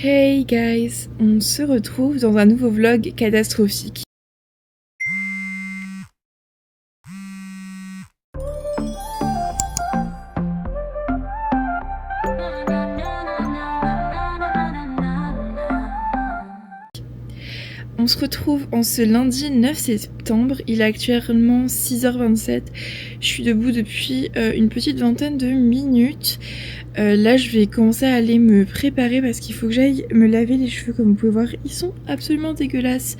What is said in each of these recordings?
Hey guys, on se retrouve dans un nouveau vlog catastrophique. On se retrouve en ce lundi 9 septembre, il est actuellement 6h27, je suis debout depuis une petite vingtaine de minutes. Là je vais commencer à aller me préparer parce qu'il faut que j'aille me laver les cheveux. Comme vous pouvez voir, ils sont absolument dégueulasses,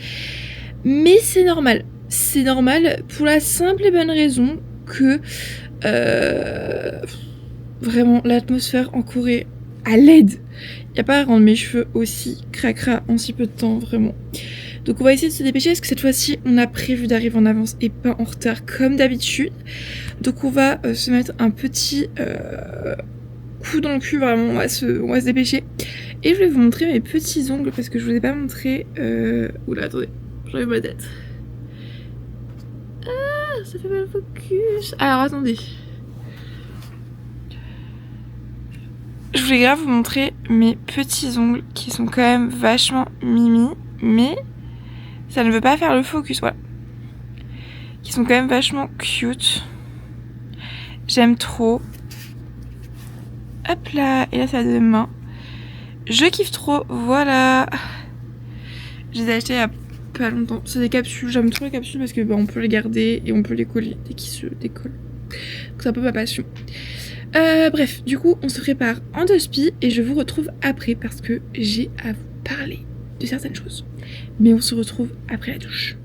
mais c'est normal pour la simple et bonne raison que vraiment l'atmosphère en Corée à l'aide. Il n'y a pas à rendre mes cheveux aussi cracra en si peu de temps, vraiment. Donc on va essayer de se dépêcher parce que cette fois-ci on a prévu d'arriver en avance et pas en retard comme d'habitude. Donc on va se mettre un petit coup dans le cul, vraiment on va se dépêcher. Et je vais vous montrer mes petits ongles parce que je vous ai pas montré... Oula attendez, j'enlève ma tête. Ah, ça fait pas le focus. Alors attendez. Je voulais grave vous montrer mes petits ongles qui sont quand même vachement mimi, mais ça ne veut pas faire le focus, voilà. Qui sont quand même vachement cute. J'aime trop. Hop là, et là ça a deux mains. Je kiffe trop, voilà. Je les ai achetés il y a pas longtemps. C'est des capsules, j'aime trop les capsules parce que on peut les garder et on peut les coller dès qu'ils se décollent. Donc c'est un peu ma passion. Bref, du coup on se prépare en 2 spi et je vous retrouve après parce que j'ai à vous parler de certaines choses. Mais on se retrouve après la douche.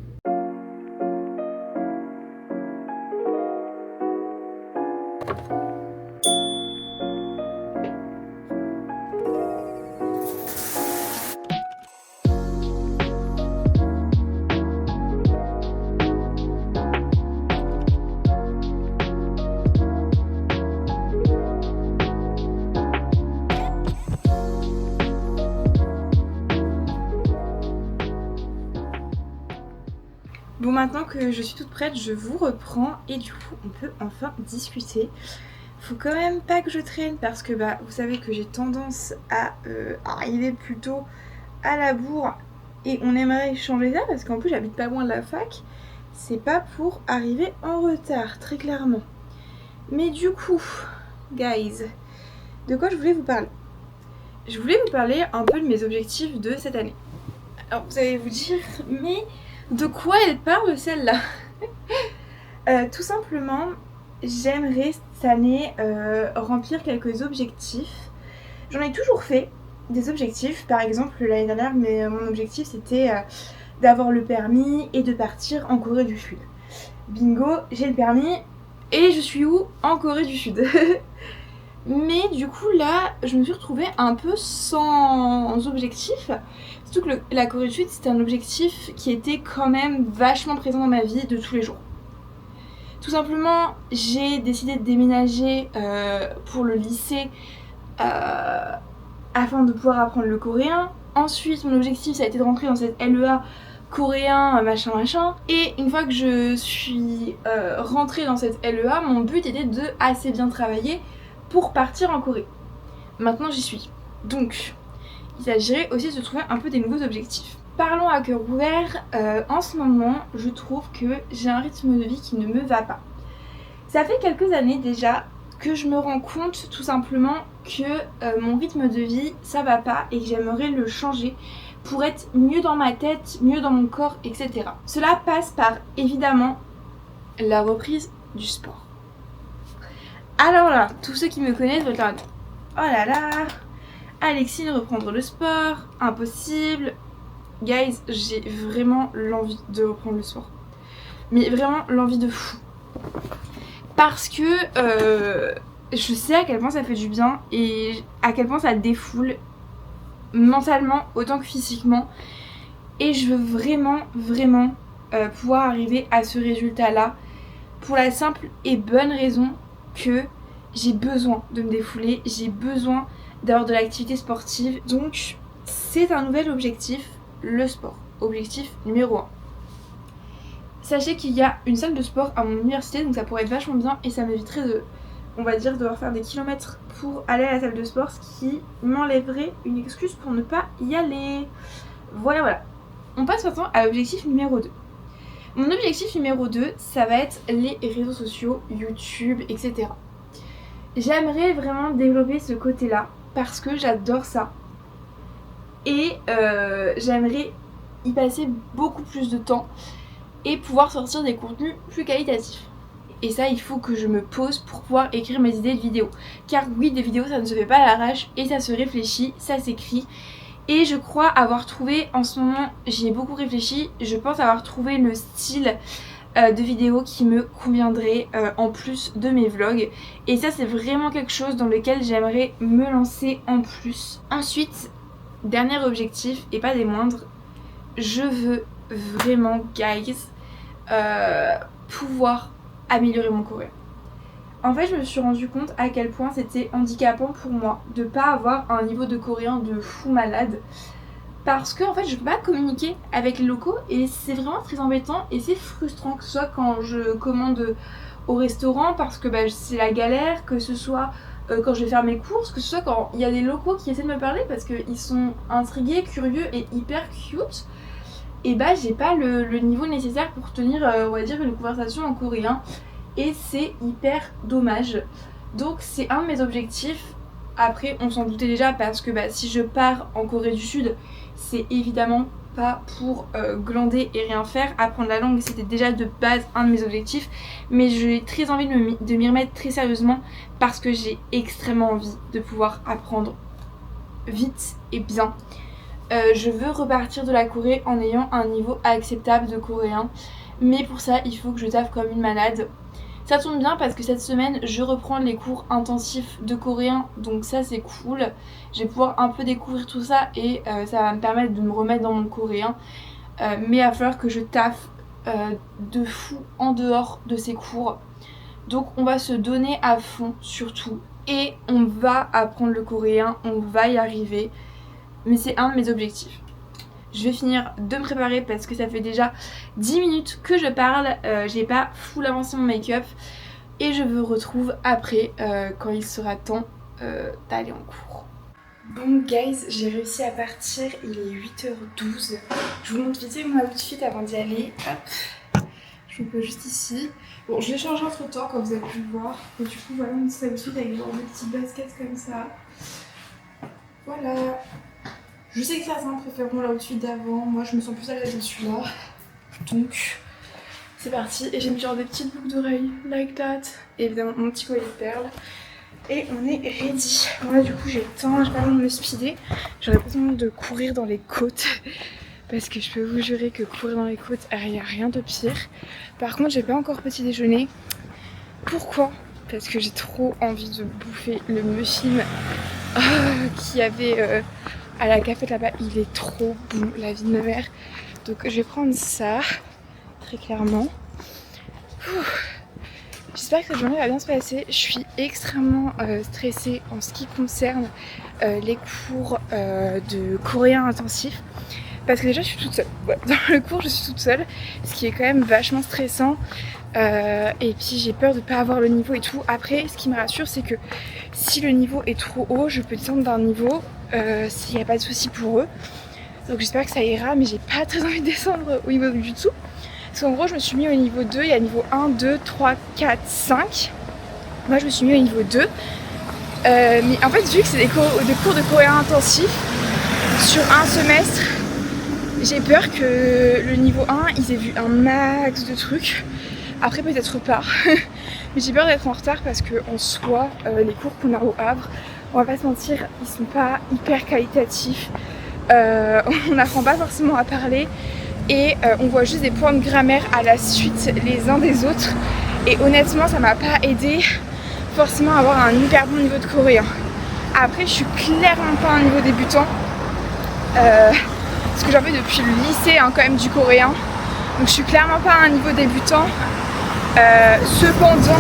Bon, maintenant que je suis toute prête, je vous reprends et du coup on peut enfin discuter. Faut quand même pas que je traîne parce que vous savez que j'ai tendance à arriver plutôt à la bourre et on aimerait changer ça parce qu'en plus j'habite pas loin de la fac. C'est pas pour arriver en retard, très clairement. Mais du coup, guys, de quoi je voulais vous parler? Je voulais vous parler un peu de mes objectifs de cette année. Alors vous allez vous dire, mais de quoi elle parle celle-là? Tout simplement, j'aimerais cette année remplir quelques objectifs. J'en ai toujours fait des objectifs. Par exemple, l'année dernière, mon objectif c'était d'avoir le permis et de partir en Corée du Sud. Bingo, j'ai le permis et je suis où? En Corée du Sud. Mais du coup là, je me suis retrouvée un peu sans objectif. Surtout que la Corée du Sud, c'était un objectif qui était quand même vachement présent dans ma vie de tous les jours. Tout simplement, j'ai décidé de déménager pour le lycée afin de pouvoir apprendre le coréen. Ensuite, mon objectif, ça a été de rentrer dans cette LEA coréen, machin machin. Et une fois que je suis rentrée dans cette LEA, mon but était de assez bien travailler pour partir en Corée. Maintenant, j'y suis. Donc, il s'agirait aussi de se trouver un peu des nouveaux objectifs. Parlons à cœur ouvert, en ce moment, je trouve que j'ai un rythme de vie qui ne me va pas. Ça fait quelques années déjà que je me rends compte tout simplement que mon rythme de vie, ça va pas et que j'aimerais le changer pour être mieux dans ma tête, mieux dans mon corps, etc. Cela passe par, évidemment, la reprise du sport. Alors là, tous ceux qui me connaissent vont dire « Oh là là, Alexine reprendre le sport, impossible !» Guys, j'ai vraiment l'envie de reprendre le sport. Mais vraiment l'envie de fou. Parce que je sais à quel point ça fait du bien et à quel point ça défoule mentalement autant que physiquement. Et je veux vraiment pouvoir arriver à ce résultat-là pour la simple et bonne raison que j'ai besoin de me défouler, j'ai besoin d'avoir de l'activité sportive. Donc c'est un nouvel objectif, le sport. Objectif numéro 1. Sachez qu'il y a une salle de sport à mon université, donc ça pourrait être vachement bien et ça m'éviterait de on va dire devoir faire des kilomètres pour aller à la salle de sport, ce qui m'enlèverait une excuse pour ne pas y aller. Voilà. On passe maintenant à l'objectif numéro 2. Mon objectif numéro 2, ça va être les réseaux sociaux, YouTube, etc. J'aimerais vraiment développer ce côté-là parce que j'adore ça. Et j'aimerais y passer beaucoup plus de temps et pouvoir sortir des contenus plus qualitatifs. Et ça, il faut que je me pose pour pouvoir écrire mes idées de vidéos. Car oui, des vidéos, ça ne se fait pas à l'arrache et ça se réfléchit, ça s'écrit. Et je crois avoir trouvé, en ce moment, j'y ai beaucoup réfléchi, je pense avoir trouvé le style de vidéo qui me conviendrait en plus de mes vlogs. Et ça, c'est vraiment quelque chose dans lequel j'aimerais me lancer en plus. Ensuite, dernier objectif, et pas des moindres, je veux vraiment, guys, pouvoir améliorer mon coréen. En fait, je me suis rendu compte à quel point c'était handicapant pour moi de pas avoir un niveau de coréen de fou malade. Parce que en fait, je peux pas communiquer avec les locaux et c'est vraiment très embêtant et c'est frustrant, que ce soit quand je commande au restaurant parce que c'est la galère, que ce soit quand je vais faire mes courses, que ce soit quand il y a des locaux qui essaient de me parler parce qu'ils sont intrigués, curieux et hyper cute. Et j'ai pas le niveau nécessaire pour tenir on va dire une conversation en coréen et c'est hyper dommage. Donc c'est un de mes objectifs. Après on s'en doutait déjà parce que si je pars en Corée du Sud, c'est évidemment pas pour glander et rien faire. Apprendre la langue, c'était déjà de base un de mes objectifs, mais j'ai très envie de m'y remettre très sérieusement parce que j'ai extrêmement envie de pouvoir apprendre vite et bien. Je veux repartir de la Corée en ayant un niveau acceptable de coréen, mais pour ça il faut que je taffe comme une malade. Ça tombe bien parce que cette semaine je reprends les cours intensifs de coréen, donc ça c'est cool. Je vais pouvoir un peu découvrir tout ça et ça va me permettre de me remettre dans mon coréen. Mais il va falloir que je taffe de fou en dehors de ces cours. Donc on va se donner à fond surtout et on va apprendre le coréen, on va y arriver. Mais c'est un de mes objectifs. Je vais finir de me préparer parce que ça fait déjà 10 minutes que je parle. J'ai pas full avancé mon make-up. Et je vous retrouve après quand il sera temps d'aller en cours. Bon guys, j'ai réussi à partir. Il est 8h12. Je vous montre vite fait mon outfit avant d'y aller. Hop. Je vous peux juste ici. Bon, je l'ai changé entre temps comme vous avez pu le voir. Et du coup voilà mon petit outfit avec genre des petites baskets comme ça. Voilà. Je sais que certains préféreront l'outfit d'avant, moi je me sens plus à l'aise de celui-là. Donc c'est parti. Et j'ai mis genre des petites boucles d'oreilles, like that. Et évidemment mon petit collier de perles. Et on est ready. Bon là du coup j'ai le temps, j'ai pas besoin de me speeder. J'aurais besoin de courir dans les côtes. Parce que je peux vous jurer que courir dans les côtes, il n'y a rien de pire. Par contre j'ai pas encore petit déjeuner. Pourquoi ? Parce que j'ai trop envie de bouffer le muffin qu'il y avait... à la cafette là-bas, il est trop bon, la vie de ma mère. Donc je vais prendre ça, très clairement. J'espère que cette journée va bien se passer. Je suis extrêmement stressée en ce qui concerne les cours de coréen intensif. Parce que déjà je suis toute seule. Ouais, dans le cours je suis toute seule, ce qui est quand même vachement stressant. Et puis j'ai peur de ne pas avoir le niveau et tout. Après ce qui me rassure c'est que si le niveau est trop haut, je peux descendre d'un niveau s'il n'y a pas de souci pour eux. Donc j'espère que ça ira, mais j'ai pas très envie de descendre au niveau du tout. Parce qu'en gros je me suis mis au niveau 2, il y a niveau 1, 2, 3, 4, 5. Moi je me suis mis au niveau 2. Mais en fait vu que c'est des cours de coréen intensif sur un semestre, j'ai peur que le niveau 1 ils aient vu un max de trucs. Après peut-être pas. Mais j'ai peur d'être en retard parce que en soi les cours qu'on a au Havre, on va pas se mentir, ils sont pas hyper qualitatifs. On n'apprend pas forcément à parler et on voit juste des points de grammaire à la suite les uns des autres. Et honnêtement ça m'a pas aidé forcément à avoir un hyper bon niveau de coréen. Après je suis clairement pas à un niveau débutant. Parce que j'en fais depuis le lycée quand même du coréen. Donc je suis clairement pas à un niveau débutant. Cependant,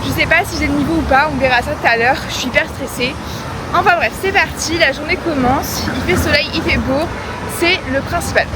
je sais pas si j'ai le niveau ou pas, on verra ça tout à l'heure. Je suis hyper stressée. Enfin bref, c'est parti, la journée commence. Il fait soleil, il fait beau, c'est le principal.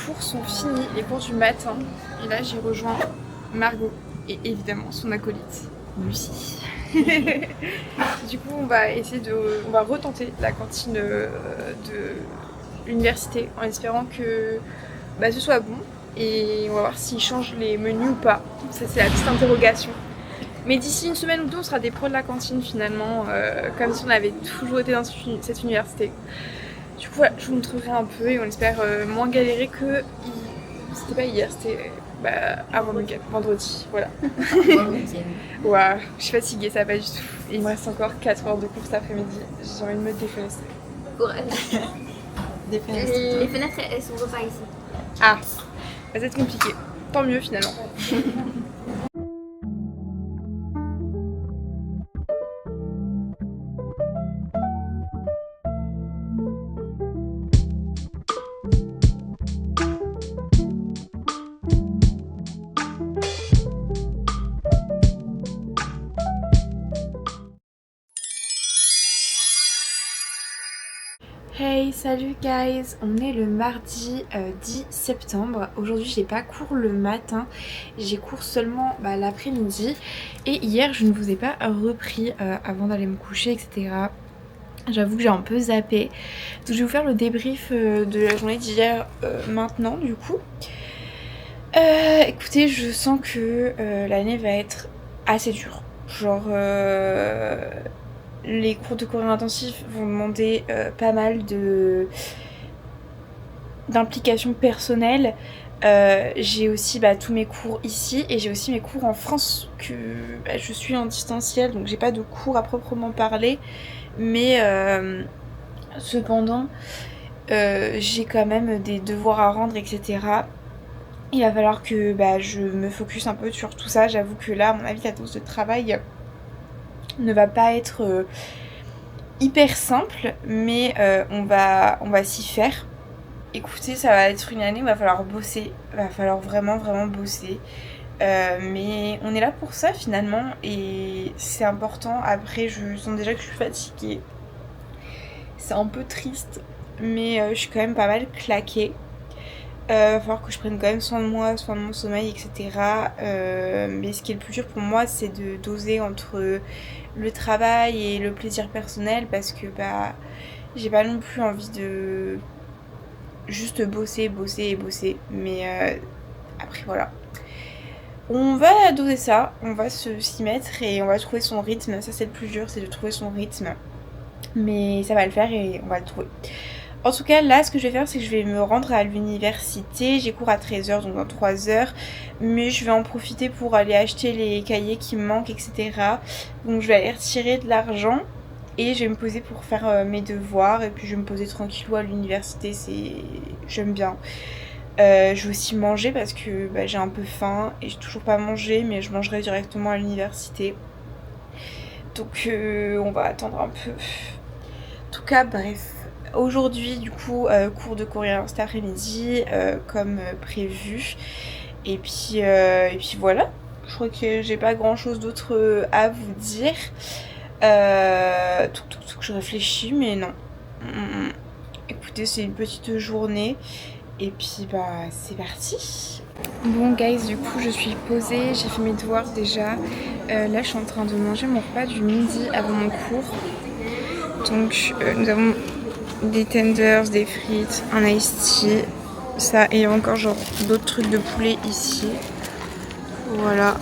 cours sont finis, les cours du matin. Et là j'ai rejoint Margot et évidemment son acolyte Lucie. Du coup on va retenter la cantine de l'université en espérant que ce soit bon. Et on va voir s'ils changent les menus ou pas. Ça c'est la petite interrogation. Mais d'ici une semaine ou deux, on sera des pros de la cantine finalement, comme si on avait toujours été dans cette université. Du coup, voilà, je vous montrerai un peu et on espère moins galérer que... C'était pas hier, c'était avant le week-end, vendredi, voilà. Ouah, je suis fatiguée, ça va pas du tout. Et il me reste encore 4 heures de cours cet après-midi, j'ai envie de me défenestrer. Courage. Les fenêtres, elles sont pas ici. Ah, ça va être compliqué. Tant mieux finalement. Hey, salut guys, on est le mardi 10 septembre. Aujourd'hui j'ai pas cours le matin, j'ai cours seulement l'après-midi. Et hier je ne vous ai pas repris avant d'aller me coucher, etc. J'avoue que j'ai un peu zappé. Donc je vais vous faire le débrief de la journée d'hier maintenant du coup. Écoutez, je sens que l'année va être assez dure. Genre... les cours de coréen intensif vont demander pas mal d'implication personnelle. J'ai aussi tous mes cours ici et j'ai aussi mes cours en France que je suis en distanciel, donc j'ai pas de cours à proprement parler, mais cependant j'ai quand même des devoirs à rendre, etc. Il va falloir que je me focus un peu sur tout ça. J'avoue que là à mon avis la dose de travail ne va pas être hyper simple, mais on va s'y faire. Écoutez, ça va être une année où il va falloir bosser, il va falloir vraiment bosser, mais on est là pour ça finalement et c'est important. Après je sens déjà que je suis fatiguée, c'est un peu triste, mais je suis quand même pas mal claquée. Va falloir que je prenne quand même soin de moi, soin de mon sommeil, etc. Mais ce qui est le plus dur pour moi, c'est de doser entre le travail et le plaisir personnel, parce que j'ai pas non plus envie de juste bosser. Mais après voilà. On va doser ça, on va s'y mettre et on va trouver son rythme. Ça c'est le plus dur, c'est de trouver son rythme. Mais ça va le faire et on va le trouver. En tout cas là ce que je vais faire c'est que je vais me rendre à l'université, j'ai cours à 13h donc dans 3 heures, mais je vais en profiter pour aller acheter les cahiers qui me manquent, etc. Donc je vais aller retirer de l'argent et je vais me poser pour faire mes devoirs et puis je vais me poser tranquillou à l'université, j'aime bien. Je vais aussi manger parce que j'ai un peu faim et j'ai toujours pas mangé, mais je mangerai directement à l'université. Donc on va attendre un peu. En tout cas bref. Aujourd'hui du coup cours de coréen cet après-midi comme prévu et puis voilà, je crois que j'ai pas grand chose d'autre à vous dire. Je réfléchis mais non. Écoutez, c'est une petite journée et puis c'est parti. Bon guys, du coup je suis posée, j'ai fait mes devoirs déjà. Là je suis en train de manger mon repas du midi avant mon cours. Donc nous avons des tenders, des frites, un iced tea, ça et encore genre d'autres trucs de poulet ici. Voilà.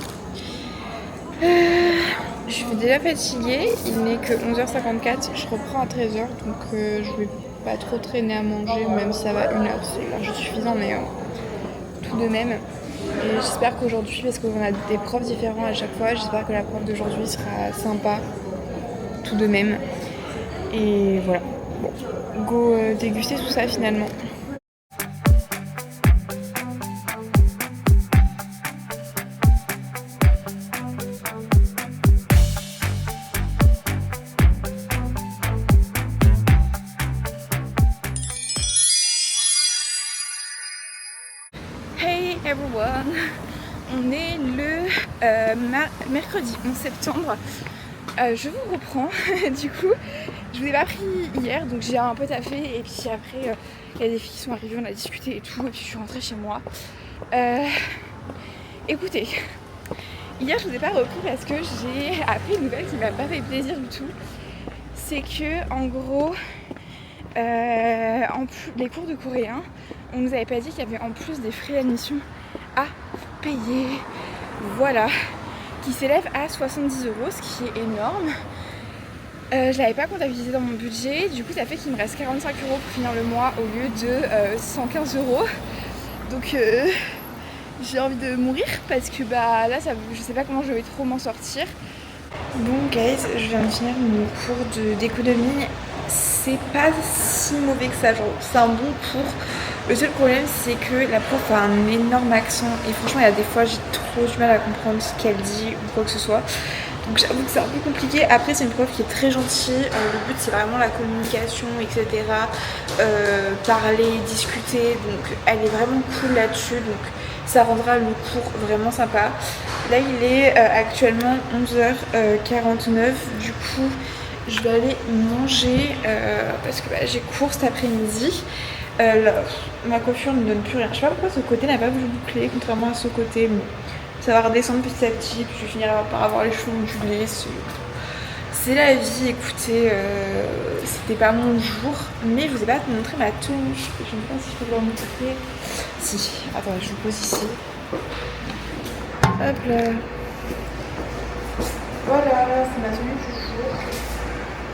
Je suis déjà fatiguée, il n'est que 11h54, je reprends à 13h donc je vais pas trop traîner à manger, même si ça va 1 heure, c'est large suffisant, mais tout de même. Et j'espère qu'aujourd'hui, parce qu'on a des profs différents à chaque fois, j'espère que la prof d'aujourd'hui sera sympa tout de même. Et voilà. Bon, go déguster tout ça finalement. Hey everyone, on est le mercredi 11 septembre. Je vous reprends du coup. Je vous ai pas pris hier, donc j'ai un peu taffé et puis après il y a des filles qui sont arrivées, on a discuté et tout, et puis je suis rentrée chez moi. Écoutez, hier je vous ai pas repris parce que j'ai appris une nouvelle qui m'a pas fait plaisir du tout. C'est que en gros, les cours de coréen, on nous avait pas dit qu'il y avait en plus des frais d'admission à payer, voilà, qui s'élèvent à 70 €, ce qui est énorme. Je l'avais pas comptabilisé dans mon budget, du coup ça fait qu'il me reste 45 € pour finir le mois au lieu de 115 €. Donc j'ai envie de mourir parce que bah là je sais pas comment je vais trop m'en sortir. Bon guys, je viens de finir mon cours d'économie. C'est pas si mauvais que ça, genre c'est un bon cours. Le seul problème c'est que la prof a un énorme accent et franchement il y a des fois j'ai trop du mal à comprendre ce qu'elle dit ou quoi que ce soit. Donc j'avoue que c'est un peu compliqué. Après c'est une prof qui est très gentille, le but c'est vraiment la communication, etc. Parler, discuter, donc elle est vraiment cool là-dessus, donc ça rendra le cours vraiment sympa. Là il est actuellement 11h49, du coup je vais aller manger parce que j'ai cours cet après-midi. Ma coiffure ne donne plus rien, je sais pas pourquoi ce côté n'a pas voulu boucler contrairement à ce côté. Bon, ça va redescendre petit à petit, puis je vais finir par avoir les cheveux ondulés. C'est la vie, écoutez, c'était pas mon jour, mais je vous ai pas montré ma tenue. Je ne sais pas si je peux vous la montrer. Si, attendez, je vous pose ici. Hop là. Voilà, c'est ma tenue du jour.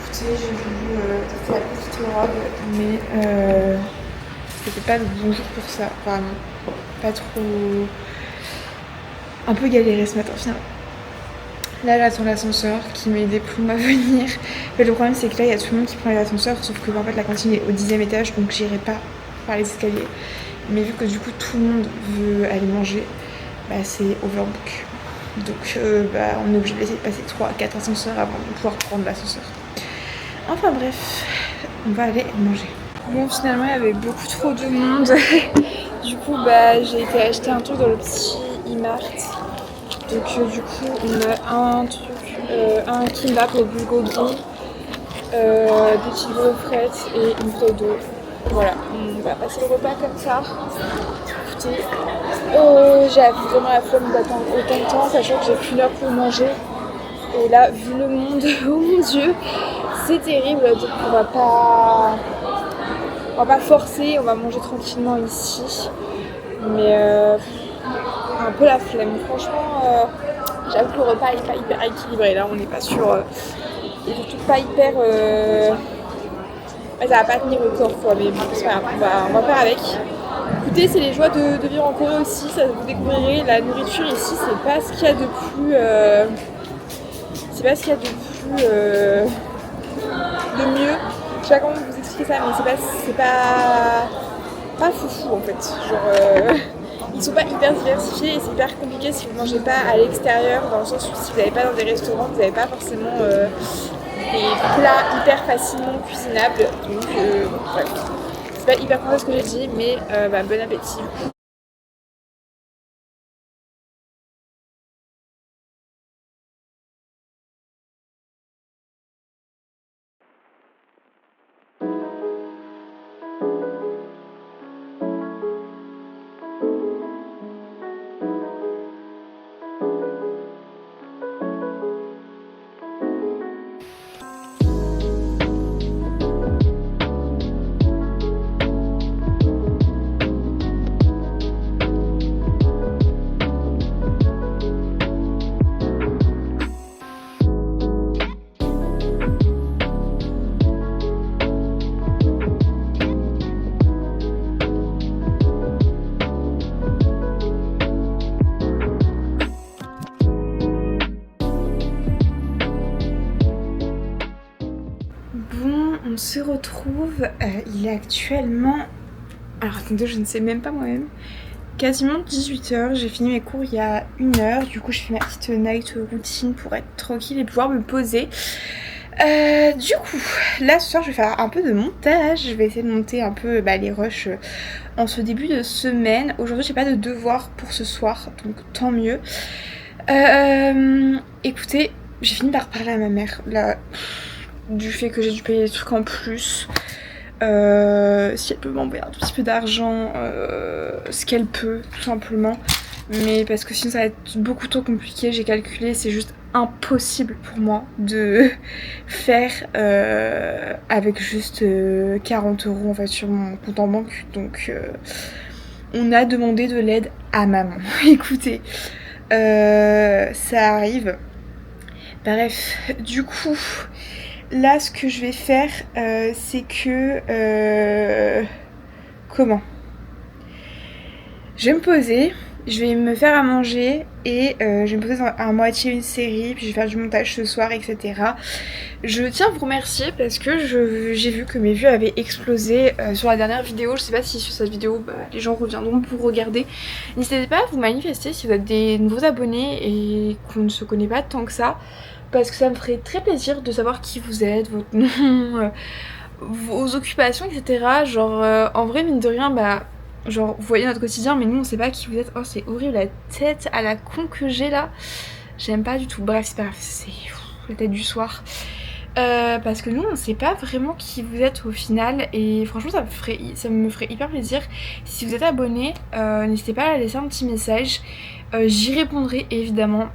Écoutez, j'ai voulu tester la petite robe, mais c'était pas le bon jour pour ça, vraiment. Pas trop... Un peu galéré ce matin finalement. Là j'attends l'ascenseur qui met des plombs à venir. Mais le problème c'est que là il y a tout le monde qui prend les ascenseurs, sauf que en fait la cantine est au 10e étage, donc j'irai pas par les escaliers. Mais vu que du coup tout le monde veut aller manger, bah c'est overbook. Donc on est obligé de laisser passer 3 à 4 ascenseurs avant de pouvoir prendre l'ascenseur. Enfin bref, on va aller manger. Bon finalement il y avait beaucoup trop de monde. Du coup j'ai été acheter un truc dans le petit E-Mart. Donc du coup on a un kimbap au bulgogi, des petites gaufrettes et une bouteille d'eau. Voilà, on va passer le repas comme ça. Écoutez, j'ai vraiment la flemme d'attendre autant de temps, sachant que j'ai plus l'heure pour manger. Et là, vu le monde, oh mon dieu, c'est terrible. Donc on va pas forcer, on va manger tranquillement ici. Mais un peu la flemme. Franchement, j'avoue que le repas est pas hyper équilibré. Là, on n'est pas sûr. Et surtout pas hyper. Ça va pas tenir le corps, quoi. Mais bon, c'est pas grave, on va faire avec. Écoutez, c'est les joies de vivre en Corée aussi. Ça vous découvrirez. La nourriture ici, c'est pas ce qu'il y a de plus. C'est pas ce qu'il y a de plus. De mieux. Je sais pas comment vous expliquer ça, mais c'est pas foufou en fait. Genre. Ils sont pas hyper diversifiés et c'est hyper compliqué si vous mangez pas à l'extérieur, dans le sens où si vous n'allez pas dans des restaurants, vous n'avez pas forcément des plats hyper facilement cuisinables. Donc ouais. C'est pas hyper complexe ce que j'ai dit, mais bon appétit. On se retrouve, il est actuellement, alors attendez, je ne sais même pas moi-même, quasiment 18h, j'ai fini mes cours il y a 1h, du coup je fais ma petite night routine pour être tranquille et pouvoir me poser. Du coup, là ce soir je vais faire un peu de montage, je vais essayer de monter un peu les rushs en ce début de semaine. Aujourd'hui j'ai pas de devoir pour ce soir, donc tant mieux. Écoutez, j'ai fini par parler à ma mère, là... du fait que j'ai dû payer des trucs en plus. Si elle peut m'envoyer un tout petit peu d'argent, ce qu'elle peut tout simplement, mais parce que sinon ça va être beaucoup trop compliqué. J'ai calculé, c'est juste impossible pour moi de faire avec juste 40 € en fait sur mon compte en banque. Donc on a demandé de l'aide à maman. Écoutez, ça arrive. Bref, du coup là ce que je vais faire c'est que comment je vais me poser, je vais me faire à manger et je vais me poser à moitié une série, puis je vais faire du montage ce soir, etc. Je tiens à vous remercier parce que j'ai vu que mes vues avaient explosé sur la dernière vidéo. Je sais pas si sur cette vidéo les gens reviendront pour regarder. N'hésitez pas à vous manifester si vous êtes des nouveaux abonnés et qu'on ne se connaît pas tant que ça, parce que ça me ferait très plaisir de savoir qui vous êtes, votre nom, vos occupations, etc. Genre en vrai, mine de rien, genre vous voyez notre quotidien, mais nous on sait pas qui vous êtes. Oh c'est horrible la tête à la con que j'ai là. J'aime pas du tout. Bref c'est pas grave, c'est la tête du soir. Parce que nous on sait pas vraiment qui vous êtes au final. Et franchement ça me ferait hyper plaisir. Si vous êtes abonné, n'hésitez pas à laisser un petit message. J'y répondrai évidemment.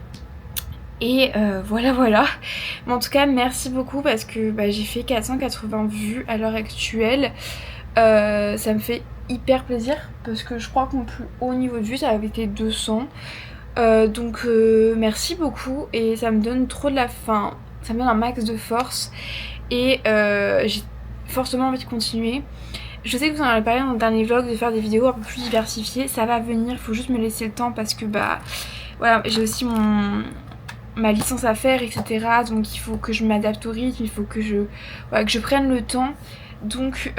Et voilà. Mais en tout cas merci beaucoup parce que j'ai fait 480 vues à l'heure actuelle. Ça me fait hyper plaisir parce que je crois que mon plus haut niveau de vue ça avait été 200. Donc merci beaucoup et ça me donne trop de la faim, ça me donne un max de force et j'ai fortement envie de continuer. Je sais que vous en avez parlé dans le dernier vlog de faire des vidéos un peu plus diversifiées, ça va venir, il faut juste me laisser le temps parce que voilà, j'ai aussi ma licence à faire, etc. Donc il faut que je m'adapte au rythme, il faut que je prenne le temps. Donc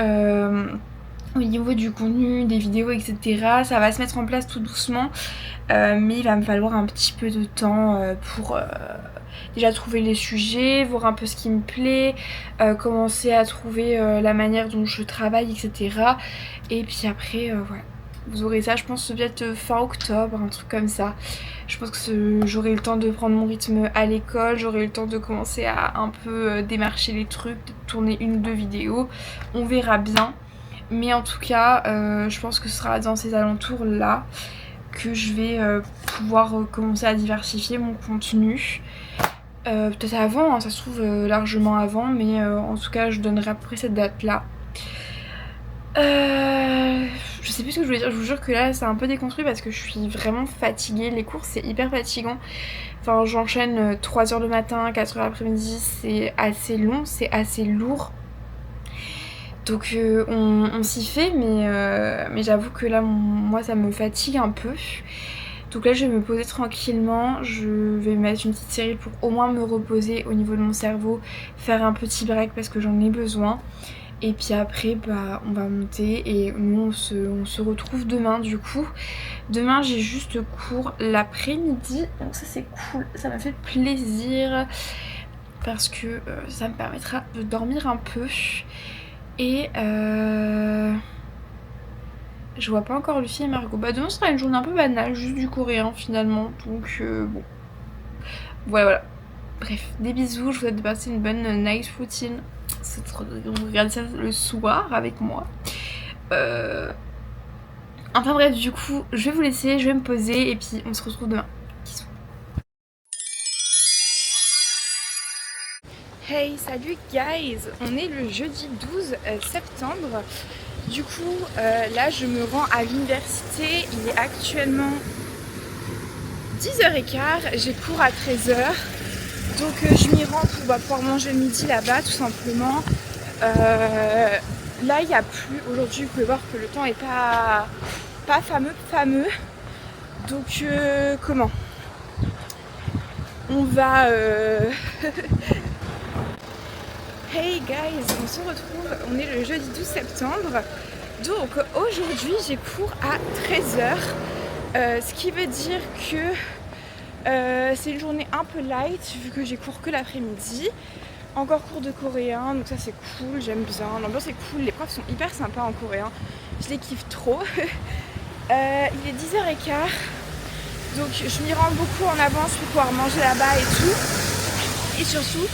au niveau du contenu, des vidéos, etc. ça va se mettre en place tout doucement. Mais il va me falloir un petit peu de temps pour déjà trouver les sujets, voir un peu ce qui me plaît, commencer à trouver la manière dont je travaille, etc. Et puis après, voilà. Vous aurez ça, je pense, peut-être fin octobre, un truc comme ça. Je pense que j'aurai le temps de prendre mon rythme à l'école, j'aurai le temps de commencer à un peu démarcher les trucs, de tourner 1 ou 2 vidéos. On verra bien. Mais en tout cas, je pense que ce sera dans ces alentours-là que je vais pouvoir commencer à diversifier mon contenu. Peut-être avant, hein, ça se trouve largement avant, mais en tout cas, je donnerai à peu près cette date-là. Je sais plus ce que je voulais dire, je vous jure que là c'est un peu déconstruit parce que je suis vraiment fatiguée, les cours c'est hyper fatigant. Enfin j'enchaîne 3h le matin, 4h l'après-midi, c'est assez long, c'est assez lourd. Donc on s'y fait mais j'avoue que là moi ça me fatigue un peu. Donc là je vais me poser tranquillement, je vais mettre une petite série pour au moins me reposer au niveau de mon cerveau, faire un petit break parce que j'en ai besoin. Et puis après on va monter et nous on se retrouve demain du coup. Demain j'ai juste cours l'après-midi, donc ça c'est cool, ça m'a fait plaisir parce que ça me permettra de dormir un peu. Et je vois pas encore Lucie et Margot. Demain ce sera une journée un peu banale, juste du coréen finalement, donc bon. Voilà. Bref, des bisous, je vous souhaite de passer une bonne night routine. On regarde ça le soir avec moi. Enfin bref, du coup, je vais vous laisser, je vais me poser et puis on se retrouve demain. Bisous. Hey, salut guys! On est le jeudi 12 septembre. Du coup, là je me rends à l'université. Il est actuellement 10h15. J'ai cours à 13h. Donc je m'y rends pour pouvoir manger le midi là-bas tout simplement. Là il n'y a plus, aujourd'hui vous pouvez voir que le temps est pas fameux. Donc comment on va Hey guys, on se retrouve, on est le jeudi 12 septembre. Donc aujourd'hui j'ai cours à 13h. Ce qui veut dire que c'est une journée un peu light vu que j'ai cours que l'après-midi. Encore cours de coréen, donc ça c'est cool, j'aime bien. L'ambiance est cool, les profs sont hyper sympas en coréen. Je les kiffe trop. Il est 10h15. Donc je m'y rends beaucoup en avance pour pouvoir manger là-bas et tout. Et surtout,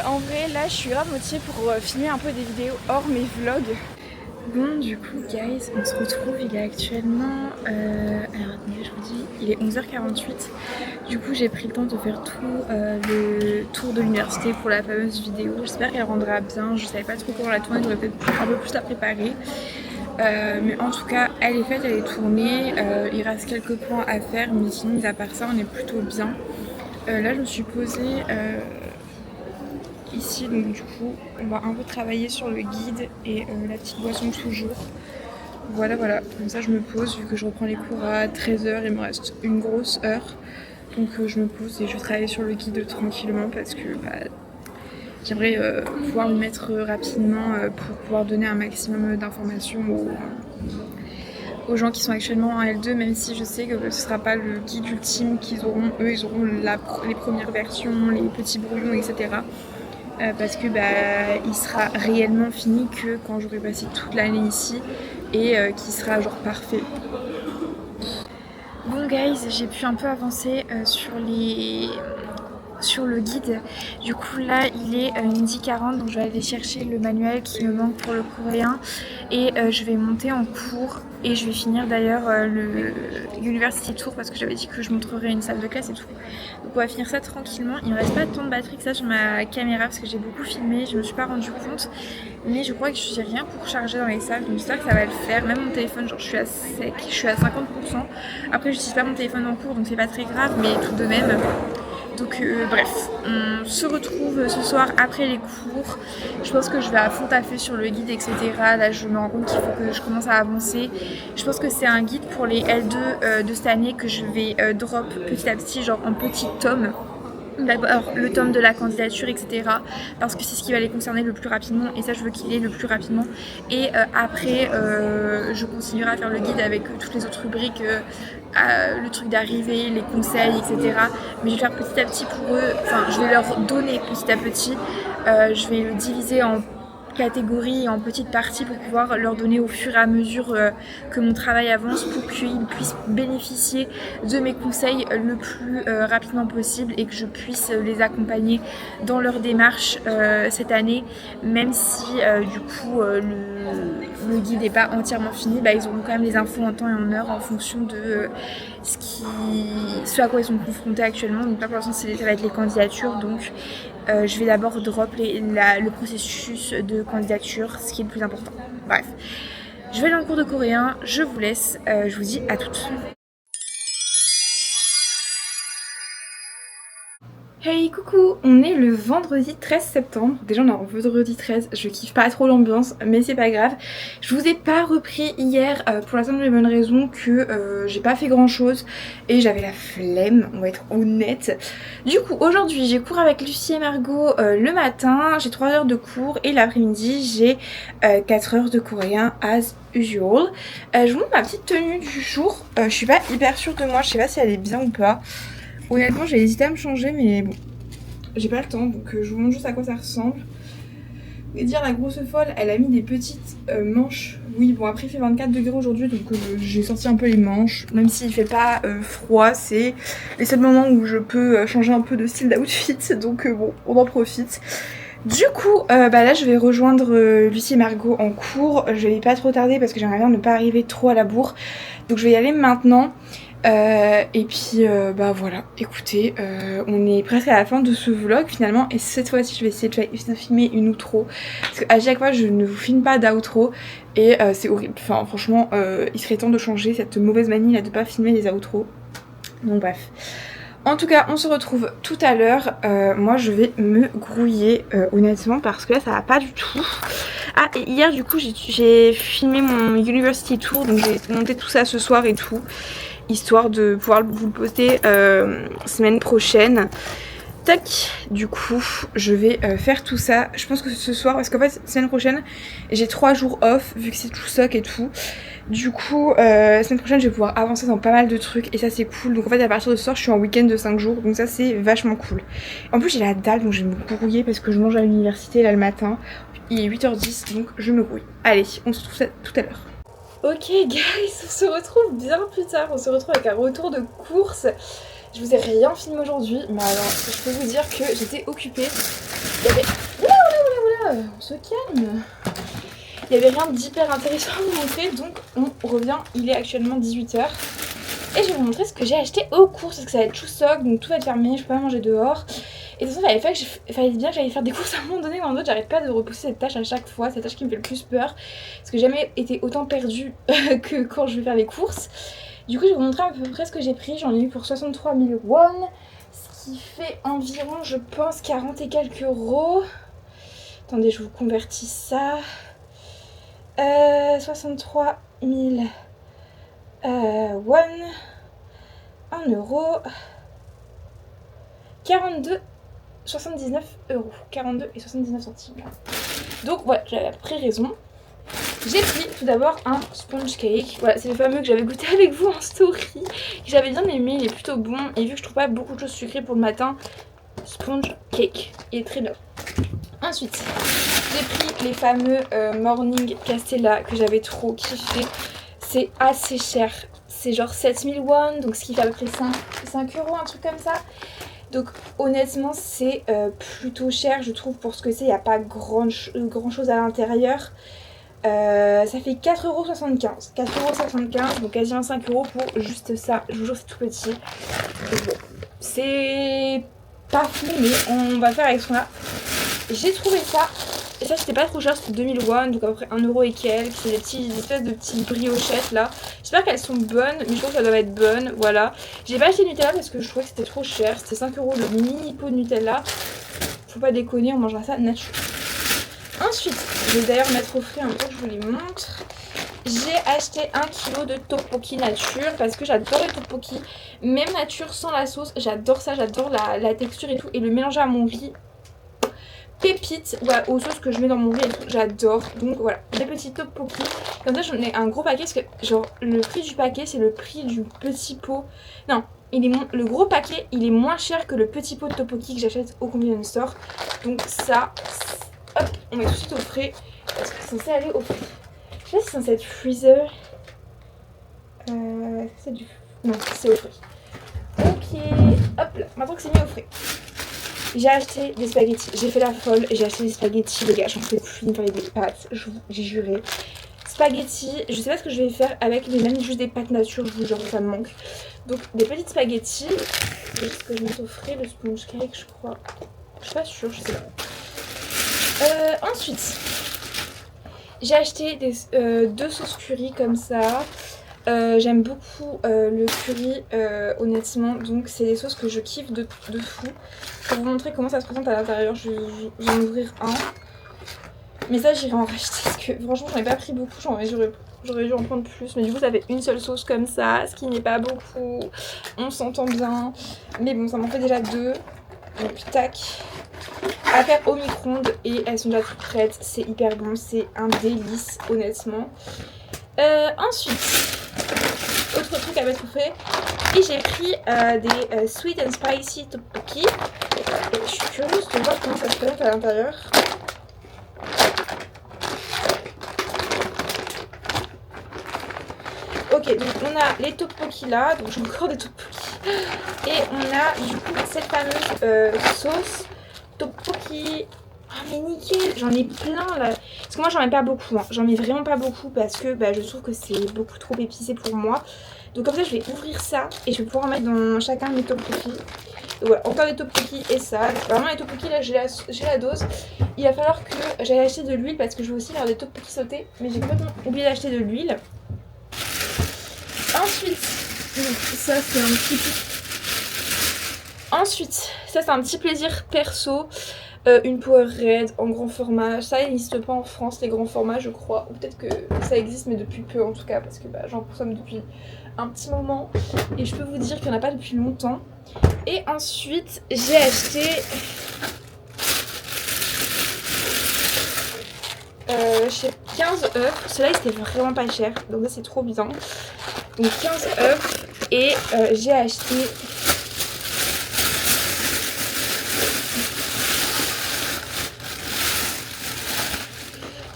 En vrai, là, je suis grave motivée pour filmer un peu des vidéos hors mes vlogs. Bon, du coup, guys, on se retrouve. Il est actuellement. Alors, attendez, je vous dis, il est 11h48. Du coup, j'ai pris le temps de faire tout le tour de l'université pour la fameuse vidéo. J'espère qu'elle rendra bien. Je savais pas trop comment la tourner, j'aurais peut-être un peu plus la préparer. Mais en tout cas, elle est faite, elle est tournée. Il reste quelques points à faire, mais sinon, mis à part ça, on est plutôt bien. Là, je me suis posée ici, donc du coup, on va un peu travailler sur le guide et la petite boisson toujours. Voilà, comme ça je me pose, vu que je reprends les cours à 13h, il me reste une grosse heure. Donc je me pose et je vais travailler sur le guide tranquillement parce que j'aimerais pouvoir me mettre rapidement pour pouvoir donner un maximum d'informations aux gens qui sont actuellement en L2, même si je sais que ce ne sera pas le guide ultime qu'ils auront. Eux, ils auront les premières versions, les petits brouillons, etc. Parce que il sera réellement fini que quand j'aurai passé toute l'année ici et qui sera genre parfait. Bon guys, j'ai pu un peu avancer sur le guide. Du coup là il est midi 40, donc je vais aller chercher le manuel qui me manque pour le coréen et je vais monter en cours et je vais finir d'ailleurs le University Tour parce que j'avais dit que je montrerai une salle de classe et tout. Donc on va finir ça tranquillement. Il me reste pas tant de batterie que ça sur ma caméra parce que j'ai beaucoup filmé, je me suis pas rendu compte, mais je crois que je n'ai rien pour charger dans les salles, donc j'espère que ça va le faire. Même mon téléphone, genre je suis à sec, je suis à 50%. Après j'utilise pas mon téléphone en cours donc c'est pas très grave, mais tout de même. Donc bref, on se retrouve ce soir après les cours. Je pense que je vais à fond taffer sur le guide, etc. Là je me rends compte qu'il faut que je commence à avancer. Je pense que c'est un guide pour les L2 de cette année que je vais drop petit à petit, genre en petits tomes. D'abord le tome de la candidature, etc. parce que c'est ce qui va les concerner le plus rapidement et ça je veux qu'il ait le plus rapidement. Et après je continuerai à faire le guide avec toutes les autres rubriques, le truc d'arrivée, les conseils, etc. Mais je vais faire petit à petit pour eux, enfin je vais leur donner petit à petit, je vais le diviser en catégories et en petites parties pour pouvoir leur donner au fur et à mesure que mon travail avance pour qu'ils puissent bénéficier de mes conseils le plus rapidement possible et que je puisse les accompagner dans leur démarche cette année, même si du coup le guide n'est pas entièrement fini, ils auront quand même les infos en temps et en heure en fonction de ce à quoi ils sont confrontés actuellement. Donc là pour l'instant ça va être les candidatures, donc je vais d'abord drop le processus de candidature, ce qui est le plus important. Bref, je vais aller en cours de coréen, je vous laisse, je vous dis à toutes. Hey coucou, on est le vendredi 13 septembre, déjà on est en vendredi 13, je kiffe pas trop l'ambiance mais c'est pas grave. Je vous ai pas repris hier pour la simple et bonne raison que j'ai pas fait grand chose et j'avais la flemme, on va être honnête. Du coup aujourd'hui j'ai cours avec Lucie et Margot le matin, j'ai 3 heures de cours et l'après-midi j'ai 4 heures de coréen as usual. Je vous montre ma petite tenue du jour, je suis pas hyper sûre de moi, je sais pas si elle est bien ou pas. Honnêtement j'ai hésité à me changer mais bon, j'ai pas le temps donc je vous montre juste à quoi ça ressemble. Et dire la grosse folle, elle a mis des petites manches. Oui bon après il fait 24 degrés aujourd'hui donc j'ai sorti un peu les manches. Même s'il fait pas froid, c'est les seuls moments où je peux changer un peu de style d'outfit. Donc bon on en profite. Du coup là je vais rejoindre Lucie et Margot en cours. Je vais pas trop tarder parce que j'aimerais bien ne pas arriver trop à la bourre. Donc je vais y aller maintenant. Et puis voilà, écoutez, on est presque à la fin de ce vlog finalement et cette fois-ci je vais essayer de filmer une outro parce qu'à chaque fois je ne vous filme pas d'outro et c'est horrible, enfin franchement il serait temps de changer cette mauvaise manie là de pas filmer les outros. Donc bref, en tout cas on se retrouve tout à l'heure. Moi je vais me grouiller honnêtement parce que là ça va pas du tout. Ah et hier du coup j'ai filmé mon University Tour, donc j'ai monté tout ça ce soir et tout, histoire de pouvoir vous le poster semaine prochaine. Tac, du coup je vais faire tout ça, je pense que ce soir, parce qu'en fait semaine prochaine j'ai 3 jours off vu que c'est tout stock et tout. Du coup semaine prochaine je vais pouvoir avancer dans pas mal de trucs et ça c'est cool. Donc en fait à partir de ce soir je suis en week-end de 5 jours, donc ça c'est vachement cool. En plus j'ai la dalle donc je vais me grouiller parce que je mange à l'université là le matin. Il est 8h10 donc je me grouille. Allez, on se retrouve tout à l'heure. Ok guys, on se retrouve bien plus tard, on se retrouve avec un retour de course. Je vous ai rien filmé aujourd'hui, mais alors je peux vous dire que j'étais occupée y avait... Oula, on se calme. Il n'y avait rien d'hyper intéressant à vous montrer, donc on revient, il est actuellement 18h. Et je vais vous montrer ce que j'ai acheté aux courses, parce que ça va être Chuseok, donc tout va être fermé, je peux pas manger dehors. Et de toute façon, il fallait bien que j'aille faire des courses à un moment donné ou à un autre, j'arrête pas de repousser cette tâche à chaque fois, cette tâche qui me fait le plus peur. Parce que j'ai jamais été autant perdue que quand je vais faire les courses. Du coup, je vais vous montrer à peu près ce que j'ai pris, j'en ai eu pour 63 000 won, ce qui fait environ, je pense, 40 et quelques euros. Attendez, je vous convertis ça. 63 000 won en euros. 42,79 euros. 42 et 79 centimes. Donc voilà, j'avais à peu près raison. J'ai pris tout d'abord un sponge cake. Voilà, c'est le fameux que j'avais goûté avec vous en story. J'avais bien aimé, il est plutôt bon. Et vu que je trouve pas beaucoup de choses sucrées pour le matin, sponge cake, il est très bien. Ensuite, j'ai pris les fameux Morning Castella que j'avais trop kiffé. C'est assez cher. C'est genre 7000 won, donc ce qui fait à peu près 5 euros, un truc comme ça. Donc honnêtement, c'est plutôt cher, je trouve, pour ce que c'est. Il n'y a pas grand chose à l'intérieur. Ça fait 4,75 €. 4,75 €, donc quasiment 5 euros pour juste ça. Je vous jure, c'est tout petit. Donc bon, c'est pas fou, mais on va faire avec ce qu'on a. J'ai trouvé ça. Et ça, c'était pas trop cher, c'était 2000 won, donc à peu près 1 euro et quelques. C'est des espèces de petites briochettes là. J'espère qu'elles sont bonnes, mais je pense qu'elles doivent être bonnes. Voilà. J'ai pas acheté de Nutella parce que je trouvais que c'était trop cher. C'était 5 euros le mini pot de Nutella. Faut pas déconner, on mangera ça nature. Ensuite, je vais d'ailleurs mettre au frais un peu que je vous les montre. J'ai acheté 1 kg de tteokbokki nature parce que j'adore les tteokbokki. Même nature sans la sauce, j'adore ça, j'adore la texture et tout. Et le mélanger à mon riz. Pépites aux sauces que je mets dans mon riz et tout, j'adore. Donc voilà, des petits tteokbokki. Comme ça, j'en ai un gros paquet parce que, genre, le prix du paquet, c'est le prix du petit pot. Non, le gros paquet, il est moins cher que le petit pot de tteokbokki que j'achète au convenience store. Donc ça, hop, on met tout de suite au frais. Parce que c'est censé aller au frais. Je sais pas si c'est censé être freezer. C'est du... Non, c'est au frais. Ok, hop là, maintenant que c'est mis au frais. J'ai acheté des spaghettis, j'ai fait la folle, j'ai acheté des spaghettis, les gars, j'en peux plus de me faire des pâtes, j'ai juré. Spaghettis, je sais pas ce que je vais faire avec, mais même juste des pâtes nature, je vous jure, ça me manque. Donc des petites spaghettis, est-ce que je mets au frais, le sponge cake, je crois. Je suis pas sûre, je sais pas. Ensuite, j'ai acheté deux sauces curry comme ça. J'aime beaucoup le curry, honnêtement, donc c'est des sauces que je kiffe de fou. Pour vous montrer comment ça se présente à l'intérieur, je vais en ouvrir un. Mais ça, j'irai en racheter parce que franchement, j'en ai pas pris beaucoup, j'aurais dû en prendre plus. Mais du coup, ça fait une seule sauce comme ça, ce qui n'est pas beaucoup. On s'entend bien. Mais bon, ça m'en fait déjà deux. Donc, tac. À faire au micro-ondes et elles sont déjà toutes prêtes. C'est hyper bon, c'est un délice, honnêtement. Ensuite, autre truc à mettre au frais, et j'ai pris des sweet and spicy tteokbokki. Et je suis curieuse de voir comment ça se présente à l'intérieur. Ok, donc on a les tteokbokki là, donc j'ai encore des tteokbokki. Et on a du coup cette fameuse sauce tteokbokki. Ah mais nickel, j'en ai plein là. Parce que moi j'en mets pas beaucoup, hein. J'en mets vraiment pas beaucoup parce que je trouve que c'est beaucoup trop épicé pour moi. Donc comme ça je vais ouvrir ça et je vais pouvoir en mettre dans chacun de mes tteokbokki. Donc voilà, encore des tteokbokki et ça. Donc, vraiment les tteokbokki là j'ai la dose. Il va falloir que j'aille acheter de l'huile parce que je veux aussi faire des tteokbokki sautés. Mais j'ai complètement oublié d'acheter de l'huile. Ensuite, ça c'est un petit peu... Ensuite, ça c'est un petit plaisir perso. Une Powerade en grand format, ça n'existe pas en France les grands formats je crois, ou peut-être que ça existe mais depuis peu en tout cas parce que j'en consomme depuis un petit moment et je peux vous dire qu'il n'y en a pas depuis longtemps. Et ensuite j'ai acheté chez 15 œufs, ceux-là ils étaient vraiment pas cher donc ça c'est trop bien. Donc 15 œufs et j'ai acheté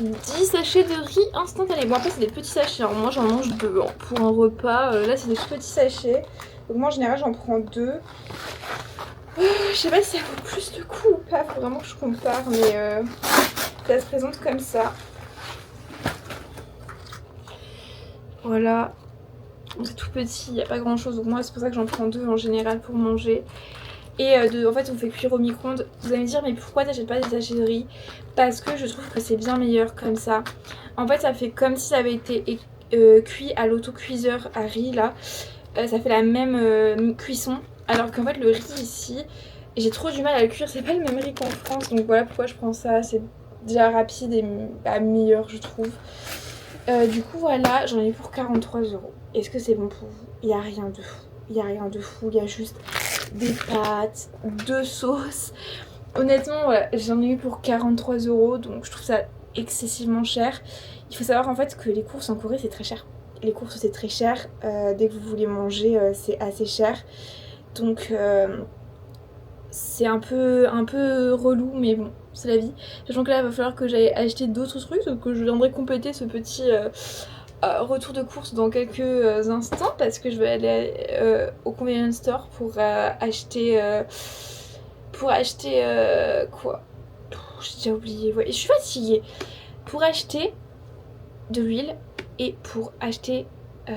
10 sachets de riz instantané. Bon après c'est des petits sachets, alors moi j'en mange 2 hein, pour un repas. Là c'est des petits sachets. Donc moi en général j'en prends 2. Je sais pas si ça vaut plus de coup ou pas, faut vraiment que je compare, mais ça se présente comme ça. Voilà. Bon, c'est tout petit, il n'y a pas grand chose, donc moi c'est pour ça que j'en prends 2 en général pour manger. Et en fait on fait cuire au micro-ondes. Vous allez me dire mais pourquoi t'achètes pas des sachets de riz? Parce que je trouve que c'est bien meilleur comme ça. En fait ça fait comme si ça avait été cuit à l'autocuiseur à riz là. Ça fait la même cuisson. Alors qu'en fait le riz ici, j'ai trop du mal à le cuire, c'est pas le même riz qu'en France. Donc voilà pourquoi je prends ça, c'est déjà rapide et meilleur je trouve. Du coup voilà, j'en ai pour 43 €. Est-ce que c'est bon pour vous? Il n'y a rien de fou. Il n'y a rien de fou, il y a juste des pâtes, 2 sauces. Honnêtement, voilà, j'en ai eu pour 43 €, donc je trouve ça excessivement cher. Il faut savoir en fait que les courses en Corée c'est très cher. Les courses c'est très cher, dès que vous voulez manger c'est assez cher. Donc c'est un peu relou mais bon, c'est la vie. Sachant que là il va falloir que j'aille acheter d'autres trucs, donc que je viendrai compléter ce petit retour de course dans quelques instants parce que je vais aller au convenience store pour acheter quoi? J'ai déjà oublié, ouais, je suis fatiguée. Pour acheter de l'huile et pour acheter je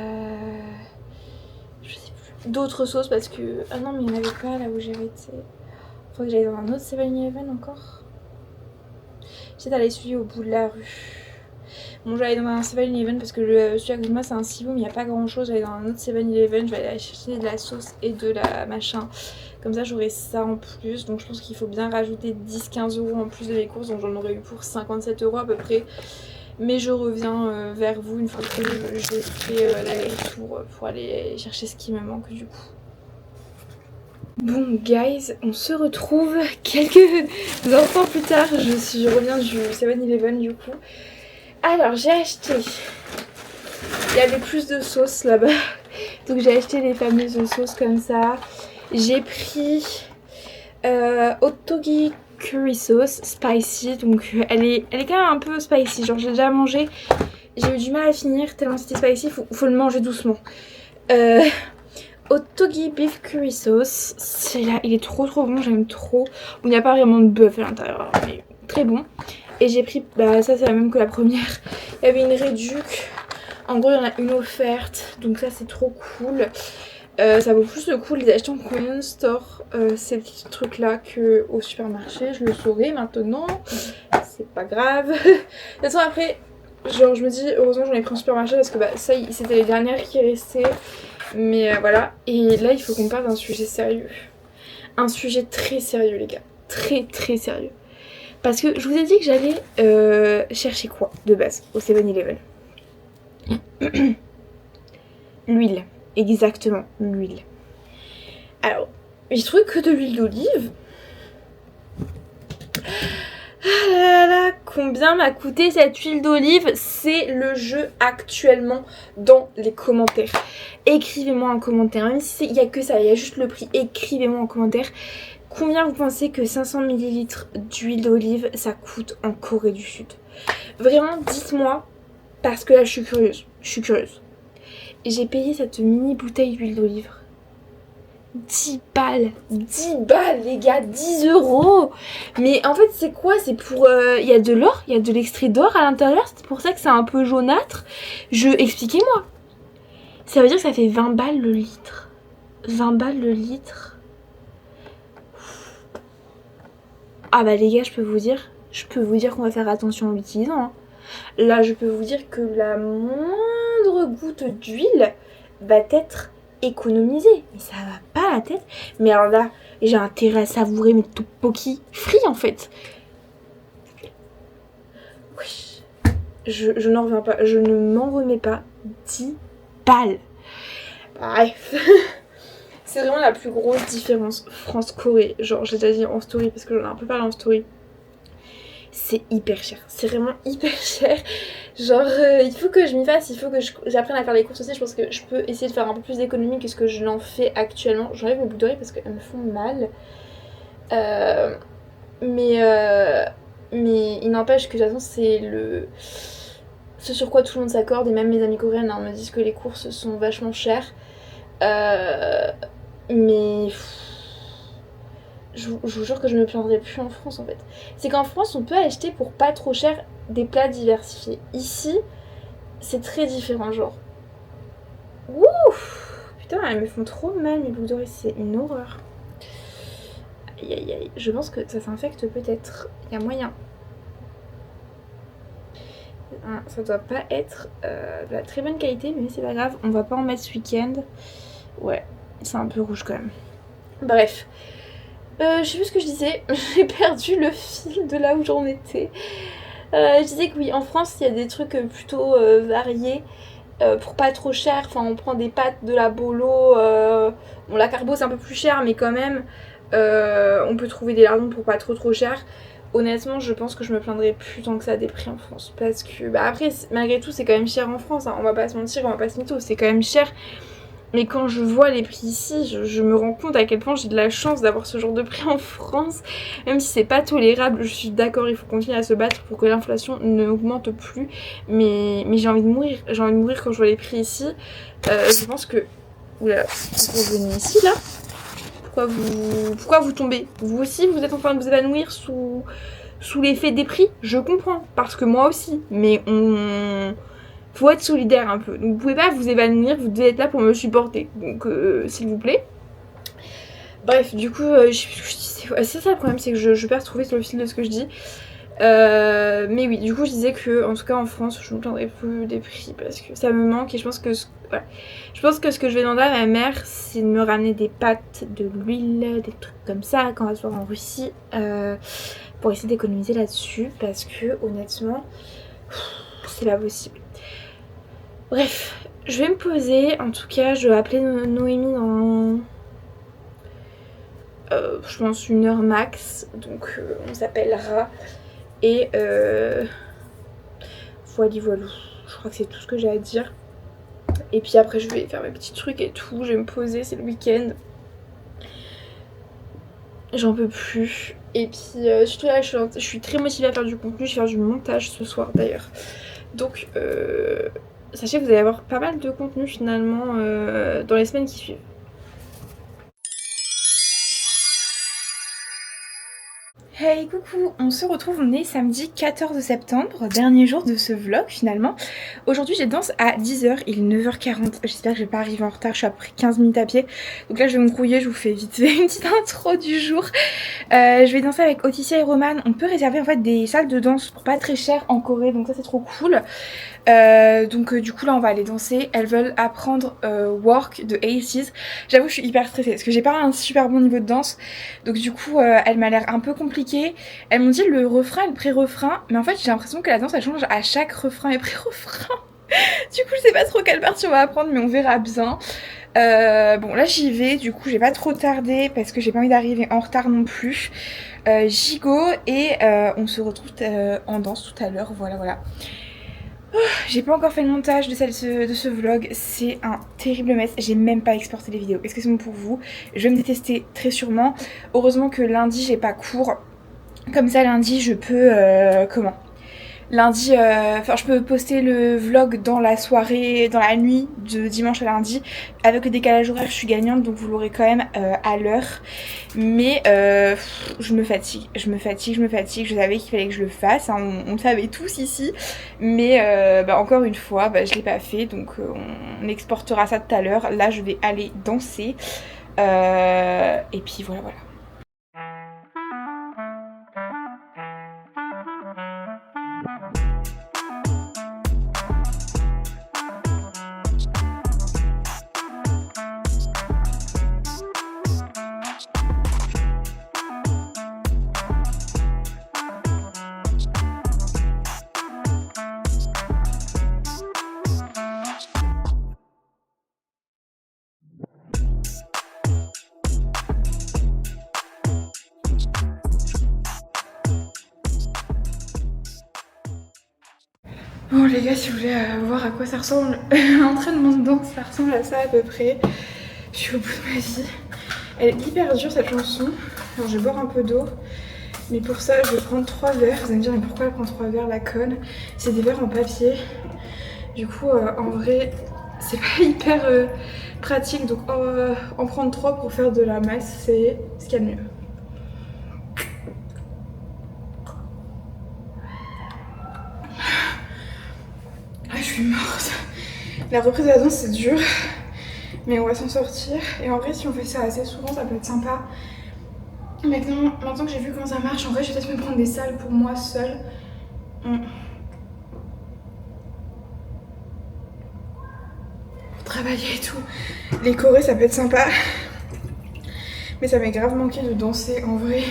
sais plus, d'autres sauces parce que ah non mais il n'y en avait pas là où j'ai arrêté. Faut que j'aille dans un autre 7-Eleven encore. J'essaie d'aller suivre au bout de la rue. Bon, j'allais dans un 7-Eleven parce que celui à côté de moi c'est un silo mais il n'y a pas grand chose. J'allais dans un autre 7-Eleven, je vais aller chercher de la sauce et de la machin. Comme ça j'aurai ça en plus. Donc je pense qu'il faut bien rajouter 10-15 € en plus de mes courses. Donc j'en aurais eu pour 57 € à peu près. Mais je reviens vers vous une fois que j'ai fait l'aller-retour pour aller chercher ce qui me manque du coup. Bon guys, on se retrouve quelques instants plus tard. Je reviens du 7-Eleven du coup. Alors j'ai acheté, il y avait plus de sauce là-bas, donc j'ai acheté les fameuses sauces comme ça. J'ai pris Ottogi Curry Sauce Spicy, donc elle est quand même un peu spicy, genre j'ai déjà mangé, j'ai eu du mal à finir tellement c'était spicy, faut le manger doucement. Ottogi Beef Curry Sauce, c'est là, il est trop bon, j'aime trop. Il n'y a pas vraiment de bœuf à l'intérieur, mais très bon. Et j'ai pris, bah ça c'est la même que la première. Il y avait une réduc. En gros il y en a une offerte. Donc ça c'est trop cool. Ça vaut plus le coup de les acheter en convenience store. Ces petits trucs là qu'au supermarché. Je le saurai maintenant. C'est pas grave. De toute façon après, genre je me dis heureusement j'en ai pris en supermarché parce que bah ça c'était les dernières qui restaient. Mais voilà. Et là il faut qu'on parle d'un sujet sérieux. Un sujet très sérieux les gars. Très sérieux. Parce que je vous ai dit que j'allais chercher quoi de base au 7-Eleven. L'huile, exactement, l'huile. Alors, j'ai trouvé que de l'huile d'olive. Ah là là, combien m'a coûté cette huile d'olive? C'est le jeu actuellement dans les commentaires. Écrivez-moi en commentaire, même si il n'y a que ça, il y a juste le prix. Écrivez-moi en commentaire. Combien vous pensez que 500 ml d'huile d'olive ça coûte en Corée du Sud? Vraiment dites-moi parce que là je suis curieuse. J'ai payé cette mini bouteille d'huile d'olive 10 balles les gars, 10 €. Mais en fait c'est quoi? C'est pour... il y a de l'or, il y a de l'extrait d'or à l'intérieur, c'est pour ça que c'est un peu jaunâtre. Expliquez-moi. Ça veut dire que ça fait 20 balles le litre. 20 balles le litre. Ah bah les gars, je peux vous dire qu'on va faire attention en l'utilisant. Hein. Là, je peux vous dire que la moindre goutte d'huile va être économisée. Mais ça va pas à la tête. Mais alors là, j'ai intérêt à savourer mes tteokbokki frits en fait. Oui. Je n'en reviens pas. Je ne m'en remets pas. 10 balles. Bref. C'est vraiment la plus grosse différence France-Corée. Genre, j'ai déjà dit en story parce que j'en ai un peu parlé en story. C'est hyper cher. C'est vraiment hyper cher. Genre, il faut que je m'y fasse. Il faut que j'apprenne à faire les courses aussi. Je pense que je peux essayer de faire un peu plus d'économie que ce que je n'en fais actuellement. J'enlève mes boucles d'oreilles parce qu'elles me font mal. Mais il n'empêche que de toute façon, c'est ce sur quoi tout le monde s'accorde. Et même mes amies coréennes me disent que les courses sont vachement chères. Mais je vous jure que je me plaindrai plus en France en fait. C'est qu'en France, on peut acheter pour pas trop cher des plats diversifiés. Ici, c'est très différent, genre. Ouf! Putain, elles me font trop mal mes boucles d'oreilles, c'est une horreur. Aïe aïe aïe, je pense que ça s'infecte peut-être. Il y a moyen. Ça doit pas être de la très bonne qualité, mais c'est pas grave, on va pas en mettre ce week-end. Ouais, c'est un peu rouge quand même. Bref. Je sais plus ce que je disais, j'ai perdu le fil de là où j'en étais. Je disais que oui, en France, il y a des trucs plutôt variés. Pour pas trop cher, enfin on prend des pâtes, de la bolo, bon la carbo c'est un peu plus cher mais quand même on peut trouver des lardons pour pas trop cher. Honnêtement je pense que je me plaindrai plus tant que ça des prix en France parce que bah après malgré tout c'est quand même cher en France, hein. On va pas se mentir, on va pas se mytho, c'est quand même cher. Mais quand je vois les prix ici, je me rends compte à quel point j'ai de la chance d'avoir ce genre de prix en France. Même si c'est pas tolérable, je suis d'accord, il faut continuer à se battre pour que l'inflation ne augmente plus. Mais j'ai envie de mourir. J'ai envie de mourir quand je vois les prix ici. Je pense que... Oula, vous venez ici là? Pourquoi vous tombez? Vous aussi, vous êtes en train de vous évanouir sous l'effet des prix? Je comprends, parce que moi aussi. Mais faut être solidaire un peu. Donc vous pouvez pas vous évanouir, vous devez être là pour me supporter. Donc s'il vous plaît. Bref, du coup, c'est ça le problème, c'est que je perds trouver sur le fil de ce que je dis. Mais oui, du coup je disais que en tout cas en France je me plaindrais plus des prix parce que ça me manque et je pense que voilà. Je pense que ce que je vais demander à ma mère c'est de me ramener des pâtes, de l'huile, des trucs comme ça quand on va se voir en Russie pour essayer d'économiser là-dessus parce que honnêtement c'est pas possible. Bref, je vais me poser, en tout cas je vais appeler Noémie dans je pense 1 heure max, donc on s'appellera et voilà, je crois que c'est tout ce que j'ai à dire. Et puis après je vais faire mes petits trucs et tout, je vais me poser, c'est le week-end. J'en peux plus. Et puis surtout là je suis très motivée à faire du contenu, je vais faire du montage ce soir d'ailleurs. Donc sachez que vous allez avoir pas mal de contenu finalement dans les semaines qui suivent. Hey coucou, on se retrouve, on est samedi 14 septembre, dernier jour de ce vlog finalement. Aujourd'hui j'ai danse à 10h, il est 9h40, j'espère que je vais pas arriver en retard, je suis à peu près 15 minutes à pied. Donc là je vais me grouiller, je vous fais vite fait une petite intro du jour. Je vais danser avec Otissia et Roman, on peut réserver en fait des salles de danse pour pas très cher en Corée, donc ça c'est trop cool. Du coup là on va aller danser, elles veulent apprendre Work de Aces. J'avoue je suis hyper stressée parce que j'ai pas un super bon niveau de danse, donc du coup elle m'a l'air un peu compliquée. Elles m'ont dit le refrain et le pré-refrain, mais en fait j'ai l'impression que la danse elle change à chaque refrain et pré-refrain. Du coup je sais pas trop quelle partie on va apprendre mais on verra bien. Bon là j'y vais, du coup j'ai pas trop tardé parce que j'ai pas envie d'arriver en retard non plus. J'y go et on se retrouve en danse tout à l'heure, voilà. J'ai pas encore fait le montage de ce vlog, c'est un terrible mess, j'ai même pas exporté les vidéos, excusez-moi pour vous, je vais me détester très sûrement. Heureusement que lundi j'ai pas cours, comme ça lundi je peux, lundi, je peux poster le vlog dans la soirée, dans la nuit de dimanche à lundi. Avec le décalage horaire, je suis gagnante, donc vous l'aurez quand même à l'heure. Mais je me fatigue. Je savais qu'il fallait que je le fasse, hein, on le savait tous ici. Mais encore une fois, je l'ai pas fait, donc on exportera ça tout à l'heure. Là, je vais aller danser. Et puis voilà. Bon les gars, si vous voulez voir à quoi ça ressemble l'entraînement de danse, ça ressemble à ça à peu près. Je suis au bout de ma vie. Elle est hyper dure cette chanson. Alors je vais boire un peu d'eau. Mais pour ça je vais prendre 3 verres. Vous allez me dire mais pourquoi elle prend 3 verres la conne? C'est des verres en papier. Du coup en vrai c'est pas hyper pratique. Donc en prendre 3 pour faire de la masse c'est ce qu'il y a de mieux. suis morte. La reprise de la danse c'est dur, mais on va s'en sortir. Et en vrai si on fait ça assez souvent ça peut être sympa. Maintenant que j'ai vu comment ça marche, en vrai je vais peut-être me prendre des salles pour moi seule. Pour travailler et tout. Les chorés ça peut être sympa. Mais ça m'est grave manqué de danser en vrai.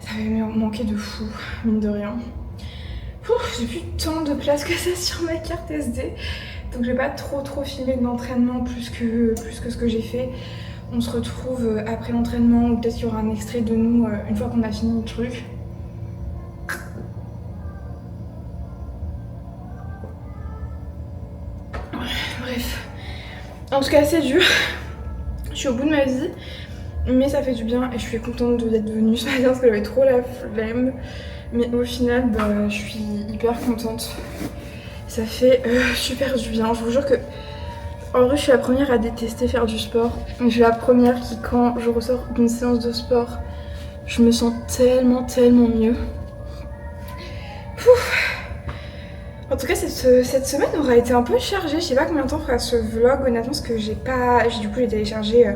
Ça m'avait manqué de fou, mine de rien. J'ai plus tant de place que ça sur ma carte SD. Donc je vais pas trop filmer de l'entraînement plus que ce que j'ai fait. On se retrouve après l'entraînement ou peut-être qu'il y aura un extrait de nous une fois qu'on a fini le truc. Bref. En tout cas c'est dur. Je suis au bout de ma vie. Mais ça fait du bien et je suis contente d'être venue ce matin parce que j'avais trop la flemme. Mais au final, bah, je suis hyper contente. Ça fait super du bien. Je vous jure que, en vrai, je suis la première à détester faire du sport. Je suis la première qui, quand je ressors d'une séance de sport, je me sens tellement mieux. Pouf. En tout cas, cette semaine aura été un peu chargée. Je sais pas combien de temps fera ce vlog, honnêtement, parce que j'ai téléchargé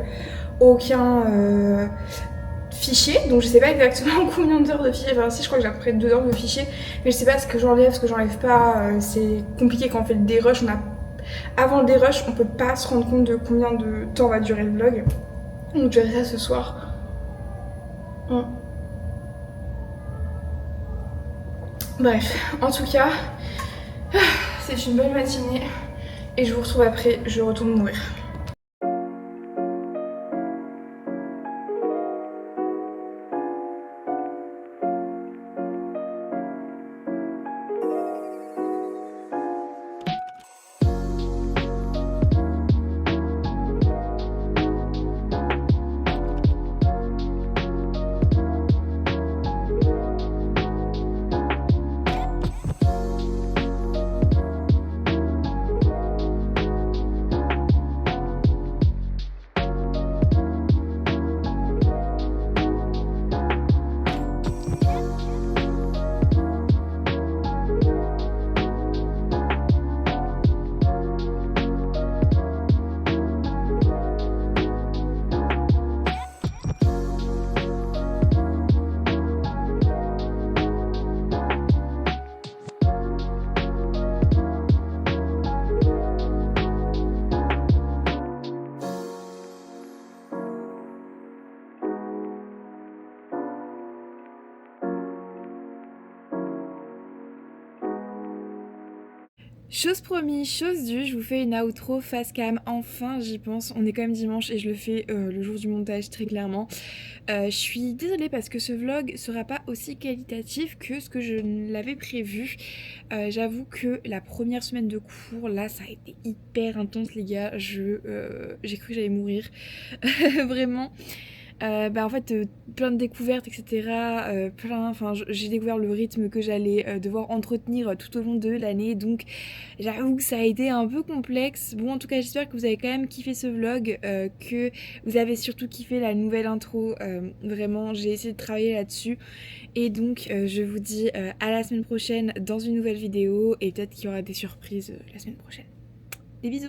aucun fichier, donc je sais pas exactement combien d'heures de fichier. Enfin, si, je crois que j'ai à peu près 2 heures de fichier, mais je sais pas ce que j'enlève, ce que j'enlève pas. C'est compliqué quand on fait le dérush. Avant le dérush, on peut pas se rendre compte de combien de temps va durer le vlog. Donc, je verrai ça ce soir. Bref, en tout cas, c'est une bonne matinée et je vous retrouve après. Je retourne mourir. Chose promis, chose due, je vous fais une outro face cam, enfin j'y pense, on est quand même dimanche et je le fais le jour du montage très clairement. Je suis désolée parce que ce vlog sera pas aussi qualitatif que ce que je l'avais prévu. J'avoue que la première semaine de cours, là ça a été hyper intense les gars, j'ai cru que j'allais mourir, vraiment. En fait plein de découvertes etc, j'ai découvert le rythme que j'allais devoir entretenir tout au long de l'année, donc j'avoue que ça a été un peu complexe. Bon en tout cas j'espère que vous avez quand même kiffé ce vlog, que vous avez surtout kiffé la nouvelle intro, vraiment j'ai essayé de travailler là-dessus et donc je vous dis à la semaine prochaine dans une nouvelle vidéo et peut-être qu'il y aura des surprises la semaine prochaine. Des bisous.